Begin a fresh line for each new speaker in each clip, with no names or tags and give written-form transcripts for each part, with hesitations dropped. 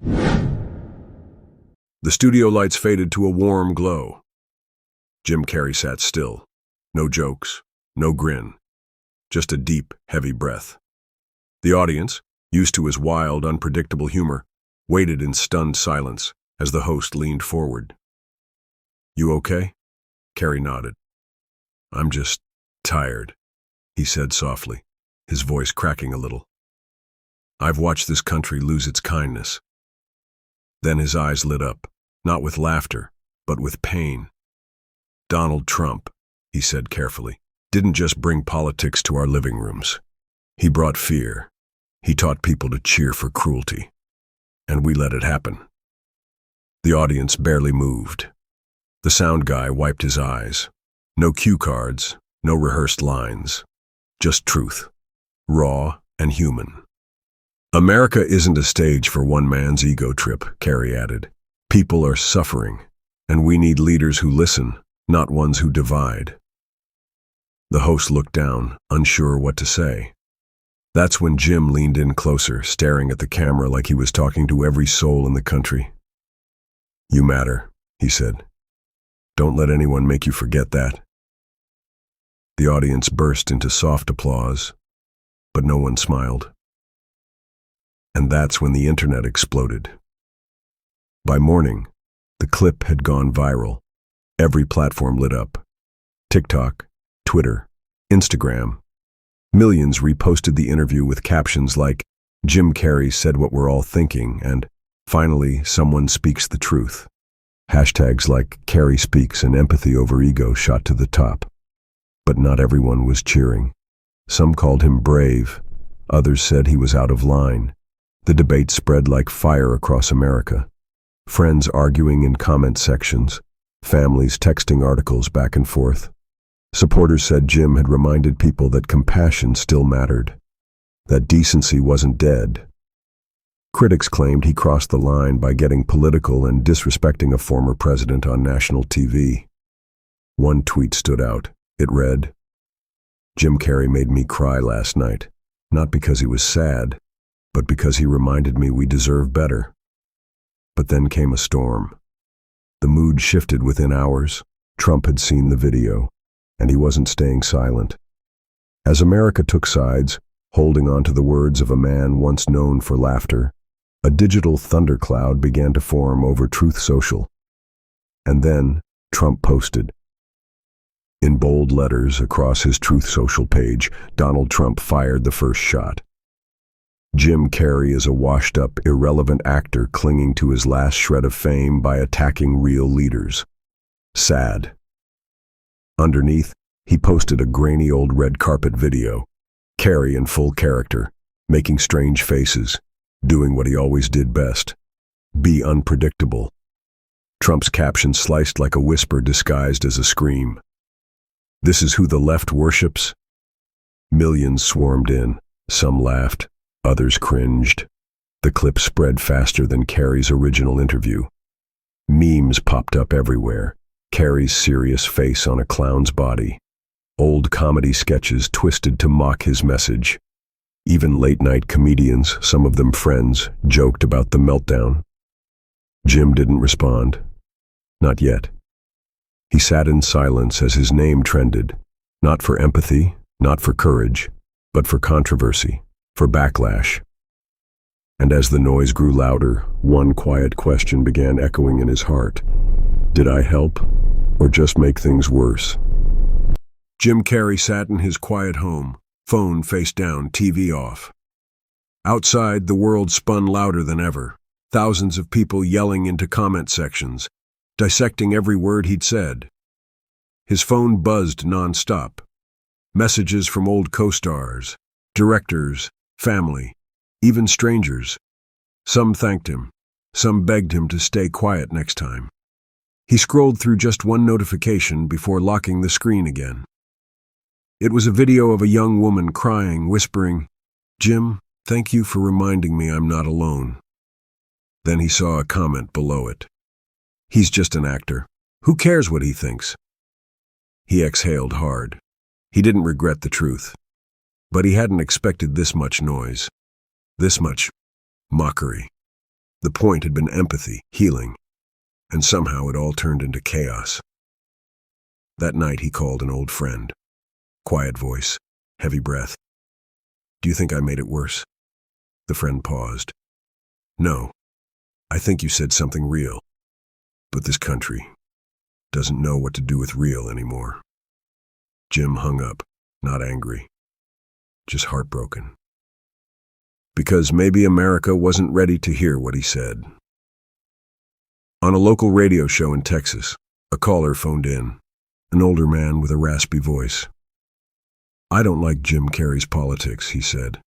The studio lights faded to a warm glow. Jim Carrey sat still. No jokes, no grin. Just a deep, heavy breath. The audience, used to his wild, unpredictable humor, waited in stunned silence as the host leaned forward. "You okay?" Carrey nodded. "I'm just tired," he said softly, his voice cracking a little. "I've watched this country lose its kindness." Then his eyes lit up, not with laughter, but with pain. "Donald Trump," he said carefully, "didn't just bring politics to our living rooms. He brought fear. He taught people to cheer for cruelty. And we let it happen." The audience barely moved. The sound guy wiped his eyes. No cue cards, no rehearsed lines. Just truth. Raw and human. "America isn't a stage for one man's ego trip," Carrey added. "People are suffering, and we need leaders who listen, not ones who divide." The host looked down, unsure what to say. That's when Jim leaned in closer, staring at the camera like he was talking to every soul in the country. "You matter," he said. "Don't let anyone make you forget that." The audience burst into soft applause, but no one smiled. And that's when the internet exploded. By morning, the clip had gone viral. Every platform lit up. TikTok, Twitter, Instagram. Millions reposted the interview with captions like, "Jim Carrey said what we're all thinking," and "Finally, someone speaks the truth." Hashtags like "Carrey speaks" and "empathy over ego" shot to the top. But not everyone was cheering. Some called him brave. Others said he was out of line. The debate spread like fire across America. Friends arguing in comment sections. Families texting articles back and forth. Supporters said Jim had reminded people that compassion still mattered, that decency wasn't dead. Critics claimed he crossed the line by getting political and disrespecting a former president on national TV. One tweet stood out. It read, "Jim Carrey made me cry last night, not because he was sad, but because he reminded me we deserve better." But then came a storm. The mood shifted within hours. Trump had seen the video, and he wasn't staying silent. As America took sides, holding on to the words of a man once known for laughter, a digital thundercloud began to form over Truth Social. And then Trump posted. In bold letters across his Truth Social page, Donald Trump fired the first shot. "Jim Carrey is a washed-up, irrelevant actor clinging to his last shred of fame by attacking real leaders. Sad." Underneath, he posted a grainy old red carpet video. Carrey in full character, making strange faces, doing what he always did best. Be unpredictable. Trump's caption sliced like a whisper disguised as a scream. "This is who the left worships?" Millions swarmed in. Some laughed. Others cringed. The clip spread faster than Carrey's original interview. Memes popped up everywhere. Carrey's serious face on a clown's body. Old comedy sketches twisted to mock his message. Even late-night comedians, some of them friends, joked about the meltdown. Jim didn't respond. Not yet. He sat in silence as his name trended, not for empathy, not for courage, but for controversy, for backlash. And as the noise grew louder, one quiet question began echoing in his heart. Did I help, or just make things worse? Jim Carrey sat in his quiet home, phone face down, TV off. Outside, the world spun louder than ever. Thousands of people yelling into comment sections, dissecting every word he'd said. His phone buzzed non-stop. Messages from old co-stars, directors, family, even strangers. Some thanked him. Some begged him to stay quiet next time. He scrolled through just one notification before locking the screen again. It was a video of a young woman crying, whispering, "Jim, thank you for reminding me I'm not alone." Then he saw a comment below it. "He's just an actor. Who cares what he thinks?" He exhaled hard. He didn't regret the truth. But he hadn't expected this much noise. This much mockery. The point had been empathy, healing, and somehow it all turned into chaos. That night he called an old friend. Quiet voice, heavy breath. "Do you think I made it worse?" The friend paused. "No, I think you said something real. But this country doesn't know what to do with real anymore." Jim hung up, not angry, just heartbroken. Because maybe America wasn't ready to hear what he said. On a local radio show in Texas, a caller phoned in, an older man with a raspy voice. "I don't like Jim Carrey's politics," he said.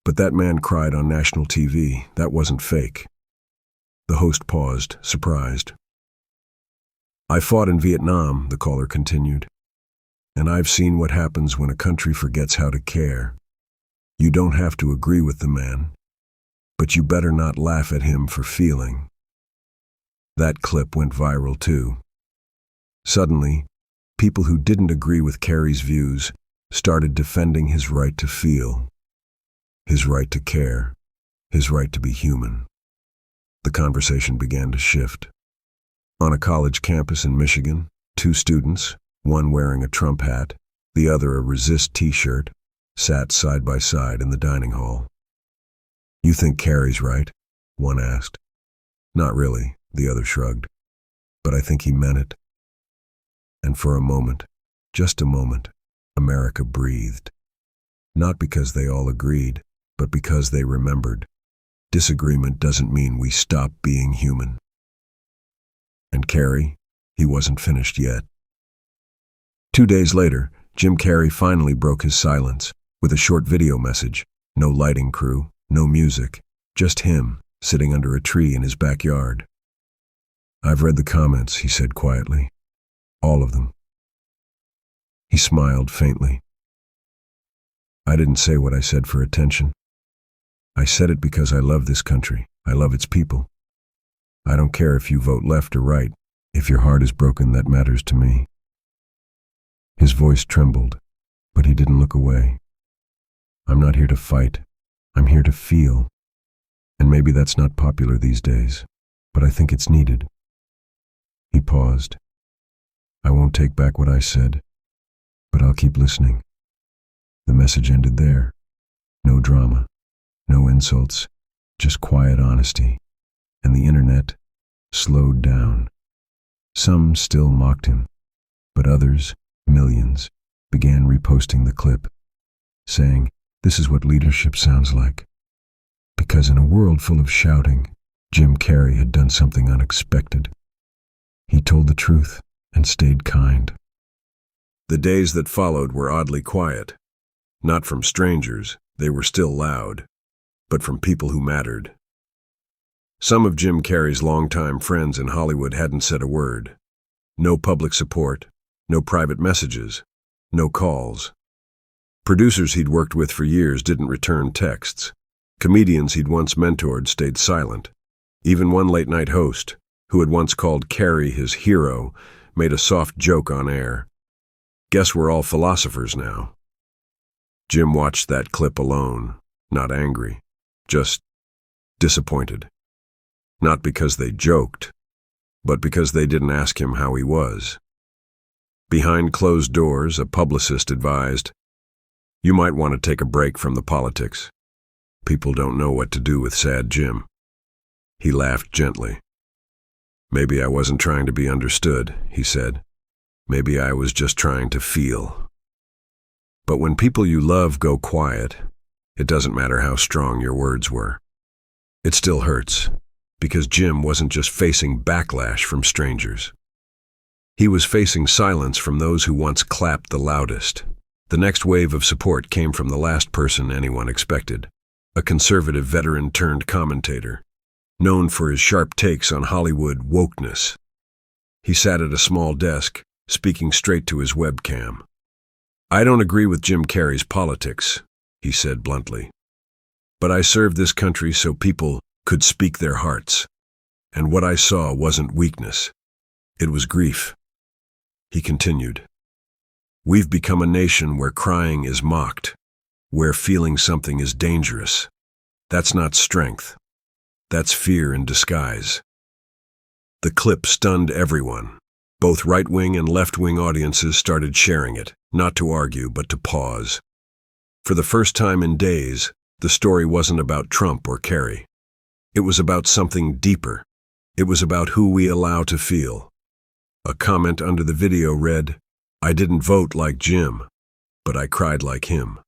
"But that man cried on national TV. That wasn't fake." The host paused, surprised. "I fought in Vietnam," the caller continued, "and I've seen what happens when a country forgets how to care. You don't have to agree with the man, but you better not laugh at him for feeling." That clip went viral too. Suddenly, people who didn't agree with Carrey's views started defending his right to feel, his right to care, his right to be human. The conversation began to shift. On a college campus in Michigan, two students, one wearing a Trump hat, the other a Resist t-shirt, sat side by side in the dining hall. "You think Carrey's right?" one asked. "Not really," the other shrugged. "But I think he meant it." And for a moment, just a moment, America breathed. Not because they all agreed, but because they remembered. Disagreement doesn't mean we stop being human. And Carrey, he wasn't finished yet. 2 days later, Jim Carrey finally broke his silence with a short video message. No lighting crew, no music, just him sitting under a tree in his backyard. "I've read the comments," he said quietly. "All of them." He smiled faintly. "I didn't say what I said for attention. I said it because I love this country. I love its people. I don't care if you vote left or right. If your heart is broken, that matters to me." His voice trembled, but he didn't look away. "I'm not here to fight. I'm here to feel. And maybe that's not popular these days, but I think it's needed." He paused. "I won't take back what I said, but I'll keep listening." The message ended there. No drama, no insults, just quiet honesty. And the internet slowed down. Some still mocked him, but others, millions, began reposting the clip, saying, "This is what leadership sounds like." Because in a world full of shouting, Jim Carrey had done something unexpected. He told the truth and stayed kind. The days that followed were oddly quiet. Not from strangers, they were still loud, but from people who mattered. Some of Jim Carrey's longtime friends in Hollywood hadn't said a word. No public support, no private messages, no calls. Producers he'd worked with for years didn't return texts. Comedians he'd once mentored stayed silent. Even one late-night host, who had once called Carrey his hero, made a soft joke on air. Guess we're all philosophers now. Jim watched that clip alone, not angry, just disappointed. Not because they joked, but because they didn't ask him how he was. Behind closed doors, a publicist advised, "You might want to take a break from the politics. People don't know what to do with sad Jim." He laughed gently. "Maybe I wasn't trying to be understood," he said. "Maybe I was just trying to feel." But when people you love go quiet, it doesn't matter how strong your words were. It still hurts, because Jim wasn't just facing backlash from strangers. He was facing silence from those who once clapped the loudest. The next wave of support came from the last person anyone expected, a conservative veteran-turned-commentator, known for his sharp takes on Hollywood wokeness. He sat at a small desk, speaking straight to his webcam. "I don't agree with Jim Carrey's politics," he said bluntly. "But I serve this country so people could speak their hearts. And what I saw wasn't weakness. It was grief." He continued, "We've become a nation where crying is mocked, where feeling something is dangerous. That's not strength. That's fear in disguise. The clip stunned everyone. Both right-wing and left-wing audiences started sharing it, not to argue, but to pause. For the first time in days, the story wasn't about Trump or Carrey. It was about something deeper. It was about who we allow to feel. A comment under the video read, "I didn't vote like Jim, but I cried like him."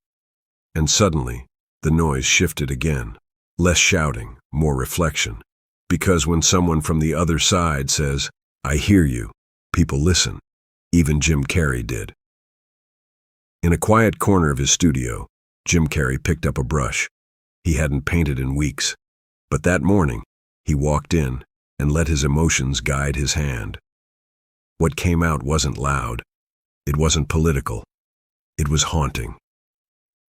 And suddenly, the noise shifted again. Less shouting, more reflection. Because when someone from the other side says, "I hear you," people listen. Even Jim Carrey did. In a quiet corner of his studio, Jim Carrey picked up a brush. He hadn't painted in weeks. But that morning, he walked in and let his emotions guide his hand. What came out wasn't loud. It wasn't political. It was haunting.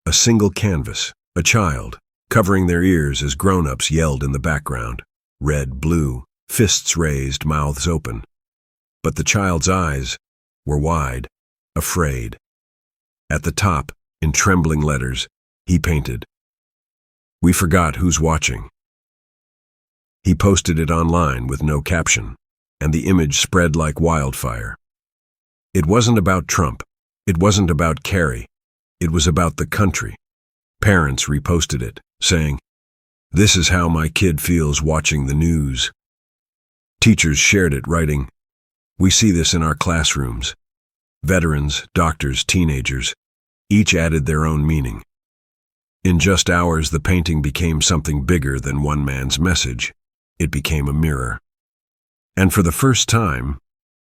A single canvas, a child, covering their ears as grown-ups yelled in the background. Red, blue, fists raised, mouths open. But the child's eyes were wide, afraid. At the top, in trembling letters, he painted, "We forgot who's watching." He posted it online with no caption, and the image spread like wildfire. It wasn't about Trump. It wasn't about Carrey. It was about the country. Parents reposted it, saying, "This is how my kid feels watching the news." Teachers shared it, writing, "We see this in our classrooms." Veterans, doctors, teenagers, each added their own meaning. In just hours, the painting became something bigger than one man's message. It became a mirror. And for the first time,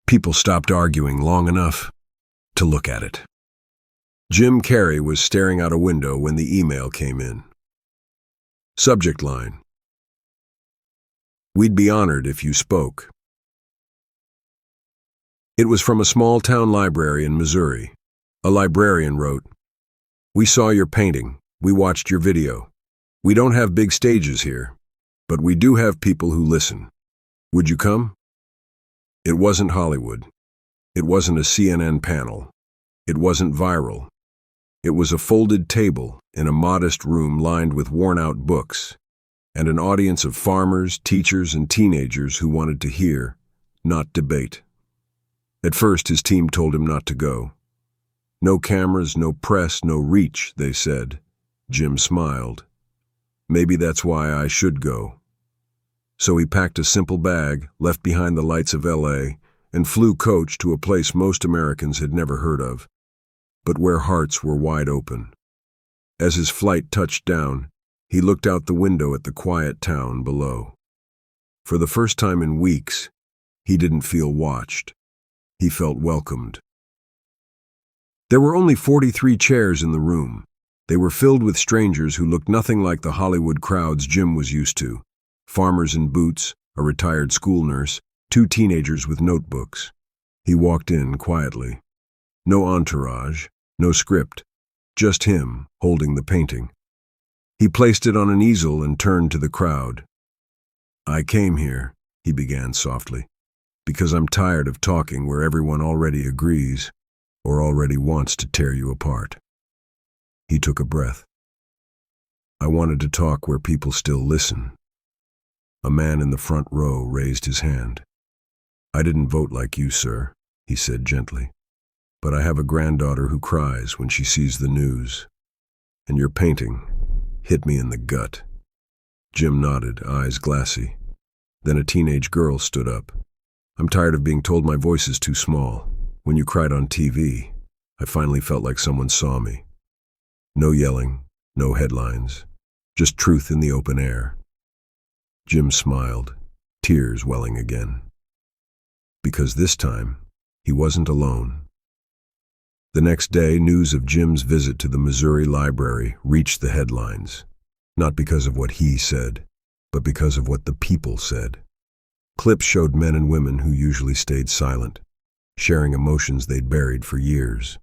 people stopped arguing long enough to look at it. Jim Carrey was staring out a window when the email came in. Subject line: "We'd be honored if you spoke." It was from a small-town library in Missouri. A librarian wrote, "We saw your painting. We watched your video. We don't have big stages here, but we do have people who listen. Would you come?" It wasn't Hollywood. It wasn't a CNN panel. It wasn't viral. It was a folded table in a modest room lined with worn-out books, and an audience of farmers, teachers, and teenagers who wanted to hear, not debate. At first, his team told him not to go. "No cameras, no press, no reach," they said. Jim smiled. "Maybe that's why I should go." So he packed a simple bag, left behind the lights of LA, and flew coach to a place most Americans had never heard of, but where hearts were wide open. As his flight touched down, he looked out the window at the quiet town below. For the first time in weeks, he didn't feel watched. He felt welcomed. There were only 43 chairs in the room. They were filled with strangers who looked nothing like the Hollywood crowds Jim was used to. Farmers in boots, a retired school nurse, 2 teenagers with notebooks. He walked in quietly. No entourage, no script, just him holding the painting. He placed it on an easel and turned to the crowd. "I came here," he began softly, "because I'm tired of talking where everyone already agrees or already wants to tear you apart." He took a breath. "I wanted to talk where people still listen." A man in the front row raised his hand. "I didn't vote like you, sir," he said gently, "but I have a granddaughter who cries when she sees the news. And your painting hit me in the gut." Jim nodded, eyes glassy. Then a teenage girl stood up. "I'm tired of being told my voice is too small. When you cried on TV, I finally felt like someone saw me. No yelling, no headlines, just truth in the open air." Jim smiled, tears welling again. Because this time, he wasn't alone. The next day, news of Jim's visit to the Missouri Library reached the headlines, not because of what he said, but because of what the people said. Clips showed men and women who usually stayed silent, sharing emotions they'd buried for years.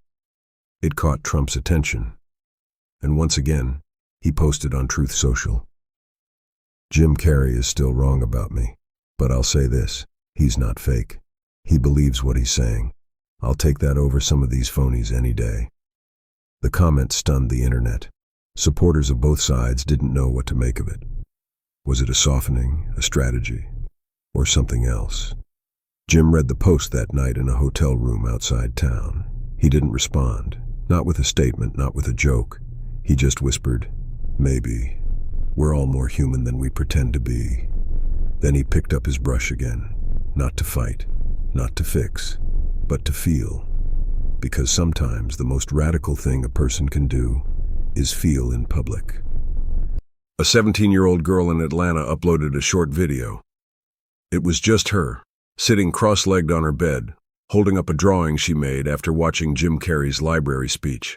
It caught Trump's attention, and once again, he posted on Truth Social. "Jim Carrey is still wrong about me, but I'll say this, he's not fake. He believes what he's saying. I'll take that over some of these phonies any day." The comment stunned the internet. Supporters of both sides didn't know what to make of it. Was it a softening, a strategy, or something else? Jim read the post that night in a hotel room outside town. He didn't respond, not with a statement, not with a joke. He just whispered, "Maybe. We're all more human than we pretend to be." Then he picked up his brush again, not to fight, not to fix, but to feel. Because sometimes the most radical thing a person can do is feel in public. A 17-year-old girl in Atlanta uploaded a short video. It was just her, sitting cross-legged on her bed, holding up a drawing she made after watching Jim Carrey's library speech.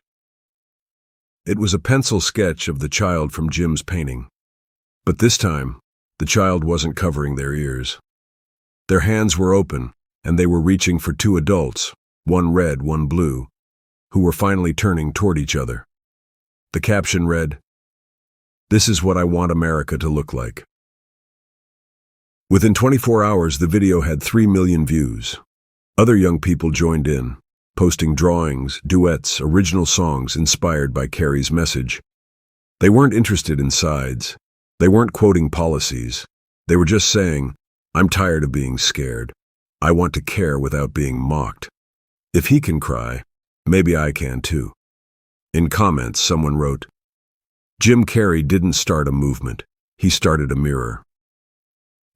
It was a pencil sketch of the child from Jim's painting. But this time, the child wasn't covering their ears. Their hands were open, and they were reaching for two adults, one red, one blue, who were finally turning toward each other. The caption read, "This is what I want America to look like." Within 24 hours, the video had 3 million views. Other young people joined in, posting drawings, duets, original songs inspired by Carrey's message. They weren't interested in sides. They weren't quoting policies. They were just saying, "I'm tired of being scared. I want to care without being mocked. If he can cry, maybe I can too." In comments, someone wrote, "Jim Carrey didn't start a movement. He started a mirror."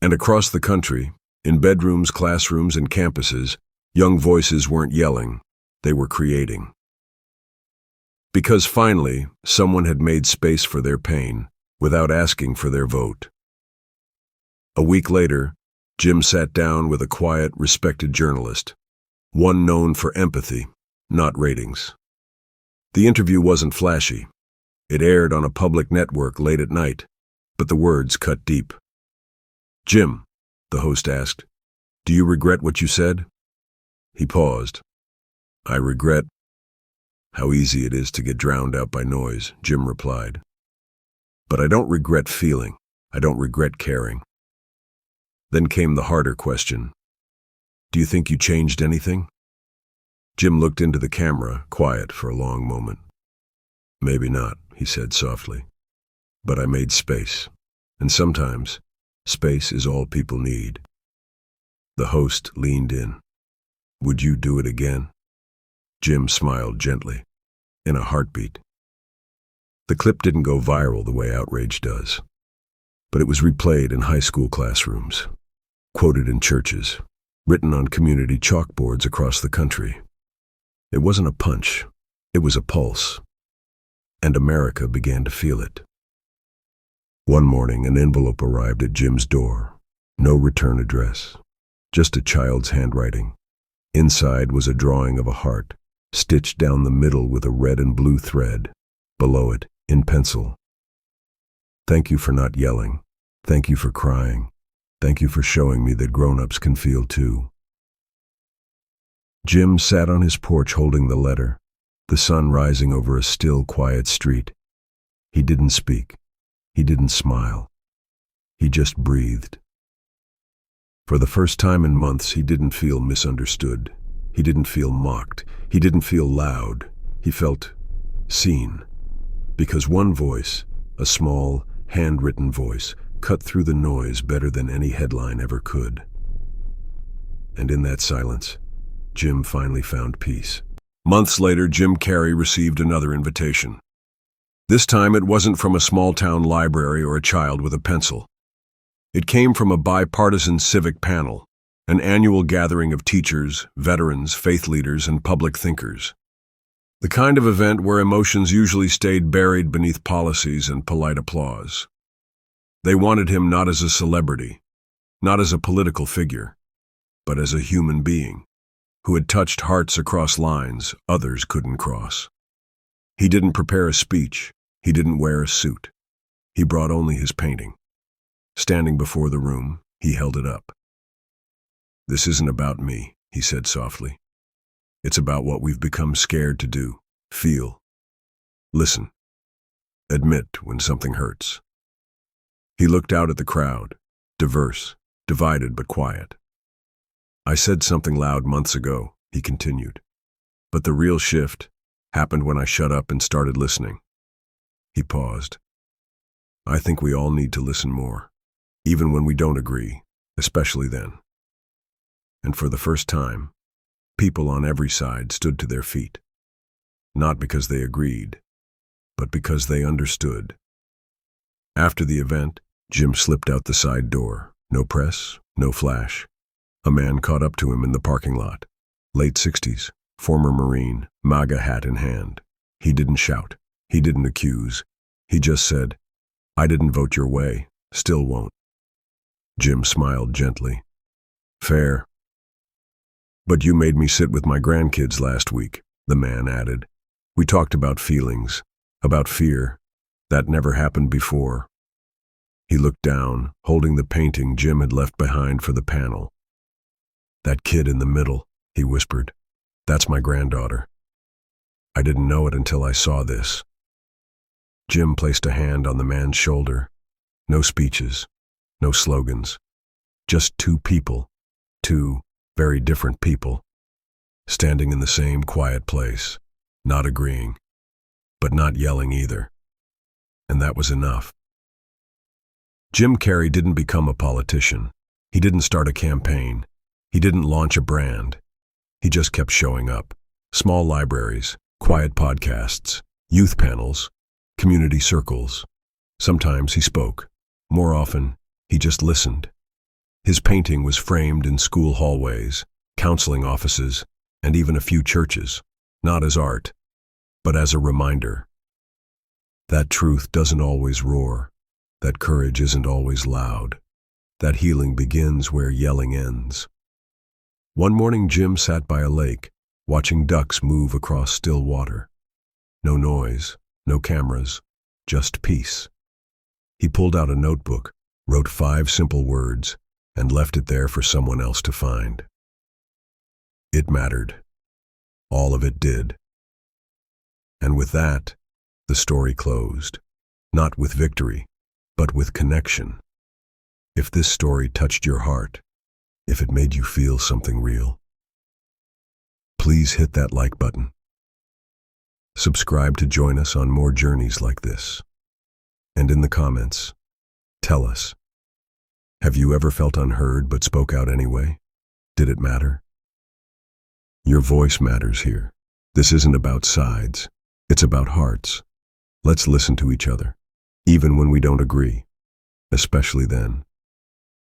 And across the country, in bedrooms, classrooms, and campuses, young voices weren't yelling. They were creating. Because finally, someone had made space for their pain without asking for their vote. A week later, Jim sat down with a quiet, respected journalist, one known for empathy, not ratings. The interview wasn't flashy. It aired on a public network late at night, but the words cut deep. "Jim," the host asked, "do you regret what you said?" He paused. "I regret how easy it is to get drowned out by noise," Jim replied. "But I don't regret feeling. I don't regret caring." Then came the harder question. "Do you think you changed anything?" Jim looked into the camera, quiet for a long moment. "Maybe not," he said softly. "But I made space. And sometimes, space is all people need." The host leaned in. "Would you do it again?" Jim smiled gently, in a heartbeat. The clip didn't go viral the way outrage does, but it was replayed in high school classrooms, quoted in churches, written on community chalkboards across the country. It wasn't a punch, it was a pulse, and America began to feel it. One morning, an envelope arrived at Jim's door. No return address, just a child's handwriting. Inside was a drawing of a heart, stitched down the middle with a red and blue thread. Below it, in pencil, "Thank you for not yelling. Thank you for crying. Thank you for showing me that grown-ups can feel too." Jim sat on his porch holding the letter, the sun rising over a still, quiet street. He didn't speak. He didn't smile. He just breathed. For the first time in months, he didn't feel misunderstood. He didn't feel mocked. He didn't feel loud. He felt seen. Because one voice, a small, handwritten voice, cut through the noise better than any headline ever could. And in that silence, Jim finally found peace. Months later, Jim Carrey received another invitation. This time it wasn't from a small-town library or a child with a pencil. It came from a bipartisan civic panel, an annual gathering of teachers, veterans, faith leaders, and public thinkers. The kind of event where emotions usually stayed buried beneath policies and polite applause. They wanted him not as a celebrity, not as a political figure, but as a human being who had touched hearts across lines others couldn't cross. He didn't prepare a speech. He didn't wear a suit. He brought only his painting. Standing before the room, he held it up. "This isn't about me," he said softly. "It's about what we've become scared to do, feel, listen, admit when something hurts." He looked out at the crowd, diverse, divided but quiet. "I said something loud months ago," he continued, "but the real shift happened when I shut up and started listening." He paused. "I think we all need to listen more. even when we don't agree, especially then. And for the first time, people on every side stood to their feet, not because they agreed, but because they understood. After the event, Jim slipped out the side door. No press, no flash. A man caught up to him in the parking lot. Late 60s, former Marine, MAGA hat in hand. He didn't shout. He didn't accuse. He just said, "I didn't vote your way, still won't." Jim smiled gently. "Fair. But you made me sit with my grandkids last week," the man added. "We talked about feelings, about fear. That never happened before." He looked down, holding the painting Jim had left behind for the panel. "That kid in the middle," he whispered. "That's my granddaughter. I didn't know it until I saw this." Jim placed a hand on the man's shoulder. No speeches, no slogans. Just two people, two very different people, standing in the same quiet place, not agreeing, but not yelling either. And that was enough. Jim Carrey didn't become a politician. He didn't start a campaign. He didn't launch a brand. He just kept showing up. Small libraries, quiet podcasts, youth panels, community circles. Sometimes he spoke. More often, he just listened. His painting was framed in school hallways, counseling offices, and even a few churches, not as art, but as a reminder. That truth doesn't always roar. That courage isn't always loud. That healing begins where yelling ends. One morning, Jim sat by a lake, watching ducks move across still water. No noise, no cameras, just peace. He pulled out a notebook, wrote 5 simple words, and left it there for someone else to find. It mattered. All of it did. And with that, the story closed. Not with victory, but with connection. If this story touched your heart, if it made you feel something real, please hit that like button. Subscribe to join us on more journeys like this. And in the comments, tell us, have you ever felt unheard but spoke out anyway? Did it matter? Your voice matters here. This isn't about sides. It's about hearts. Let's listen to each other, even when we don't agree, especially then.